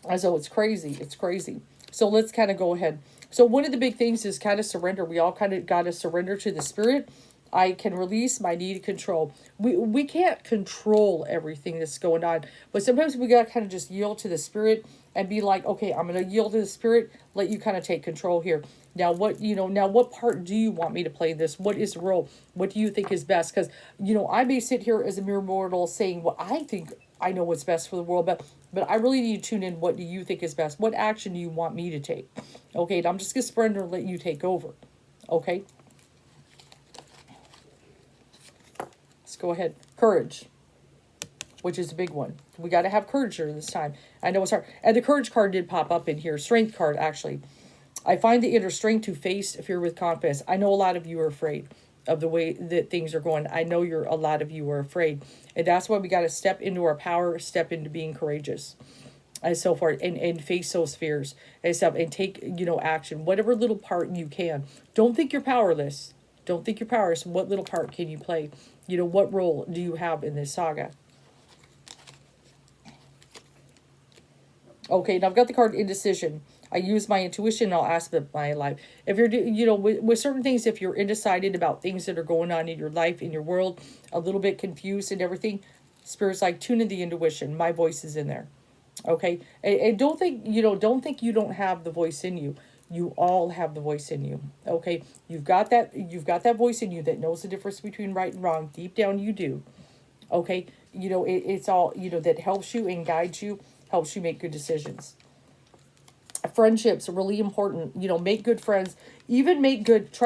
And so it's crazy. It's crazy. So let's kind of go ahead. So one of the big things is kind of surrender. We all kind of got to surrender to the spirit. I can release my need to control. We can't control everything that's going on, but sometimes we got to kind of just yield to the spirit and be like, okay, I'm going to yield to the spirit. Let you kind of take control here. Now what part do you want me to play in this? What is the role? What do you think is best? Because, I may sit here as a mere mortal saying, well, I think I know what's best for the world, but I really need to tune in. What do you think is best? What action do you want me to take? Okay, and I'm just going to surrender and let you take over. Okay? Let's go ahead. Courage, which is a big one. We got to have courage during this time. I know it's hard. And the courage card did pop up in here. Strength card, actually. I find the inner strength to face fear with confidence. I know a lot of you are afraid of the way that things are going. I know a lot of you are afraid. And that's why we got to step into our power, step into being courageous and so forth, and face those fears and stuff, and take, action, whatever little part you can. Don't think you're powerless. Don't think you're powerless. What little part can you play? What role do you have in this saga? Okay, now I've got the card indecision. I use my intuition in all aspects of my life. If you're, with certain things, if you're undecided about things that are going on in your life, in your world, a little bit confused and everything, Spirit's like, tune in the intuition. My voice is in there. Okay? And don't think you don't have the voice in you. You all have the voice in you. Okay? You've got that voice in you that knows the difference between right and wrong. Deep down you do. Okay? It's all, that helps you and guides you, helps you make good decisions. Friendships are really important. Make good friends. Try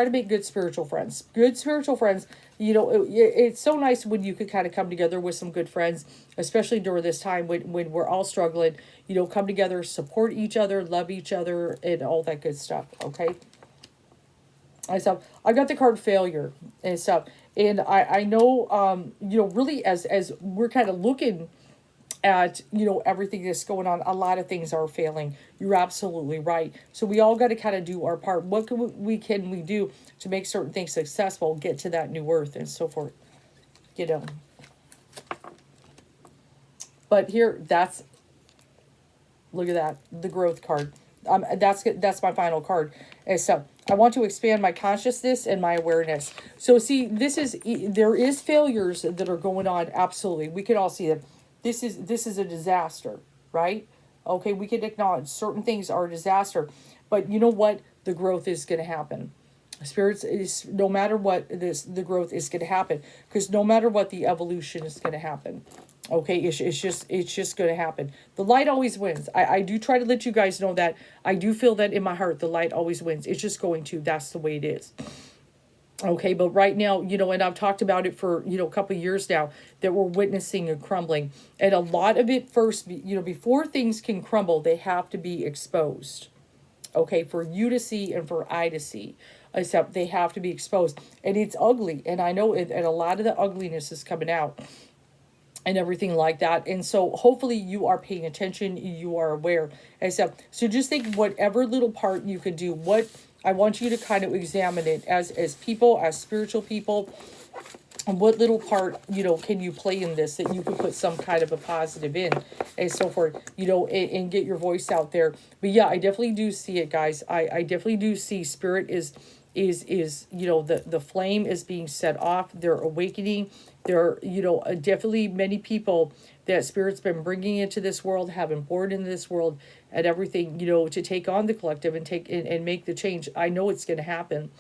to make good spiritual friends. Good spiritual friends, it's so nice when you could kind of come together with some good friends, especially during this time when we're all struggling, come together, support each other, love each other, and all that good stuff, okay? And so I got the card failure and stuff. And I know, really as we're kind of looking at everything that's going on, a lot of things are failing. You're absolutely right. So we all got to kind of do our part. What can we do to make certain things successful, get to that new earth and so forth, but here, look at that, the growth card. That's my final card. And so I want to expand my consciousness and my awareness. So see, there is failures that are going on. Absolutely. We can all see them. This is a disaster, right? Okay, we can acknowledge certain things are a disaster, but you know what? The growth is going to happen. Spirits is, no matter what, the growth is going to happen, because no matter what, the evolution is going to happen. Okay, it's just going to happen. The light always wins. I do try to let you guys know that. I do feel that in my heart, the light always wins. It's just going to. That's the way it is. Okay, but right now, and I've talked about it for, a couple of years now, that we're witnessing a crumbling. And a lot of it first, before things can crumble, they have to be exposed. Okay, for you to see and for I to see. Except they have to be exposed. And it's ugly. And I know it, and a lot of the ugliness is coming out. And everything like that. And so hopefully you are paying attention, you are aware. So just think whatever little part you could do, what I want you to kind of examine it as people, as spiritual people, and what little part, can you play in this that you could put some kind of a positive in and so forth, and get your voice out there. But yeah, I definitely do see it, guys. I definitely do see spirit is is the flame is being set off. They're awakening. There, definitely many people that Spirit's been bringing into this world, have been born into this world, and everything, to take on the collective and take and make the change. I know it's going to happen.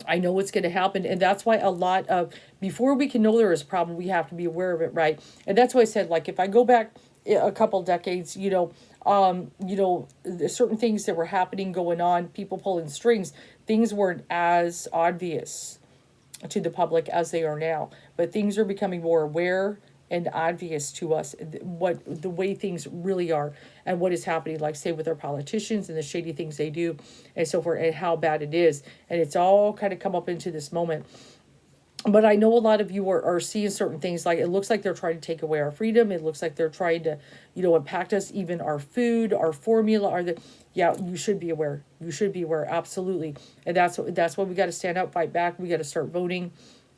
I know it's going to happen. And that's why a lot of, before we can know there is a problem, we have to be aware of it, right? And that's why I said, like, if I go back a couple decades, there's certain things that were happening, going on, people pulling strings, things weren't as obvious to the public as they are now. But things are becoming more aware and obvious to us, what the way things really are and what is happening, like say with our politicians and the shady things they do and so forth, and how bad it is. And it's all kind of come up into this moment. But I know a lot of you are seeing certain things, like it looks like they're trying to take away our freedom. It looks like they're trying to, impact us, even our food, our formula, yeah, you should be aware. You should be aware, absolutely. And that's why we got to stand up, fight back. We got to start voting,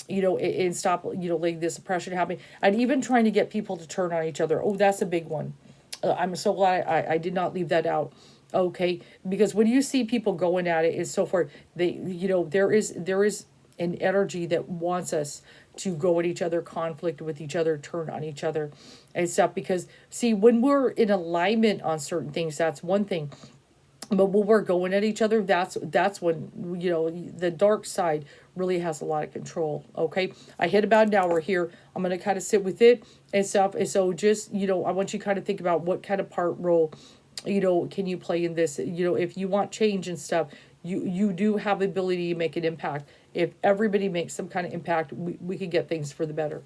and stop, letting this oppression happen. And even trying to get people to turn on each other. Oh, that's a big one. I'm so glad I did not leave that out. Okay, because when you see people going at it and so forth, there is an energy that wants us to go at each other, conflict with each other, turn on each other and stuff. Because see, when we're in alignment on certain things, that's one thing. But when we're going at each other, that's when, the dark side really has a lot of control. Okay, I hit about an hour here. I'm going to kind of sit with it and stuff. And so just, I want you to kind of think about what kind of role, can you play in this? If you want change and stuff, you do have the ability to make an impact. If everybody makes some kind of impact, we could get things for the better.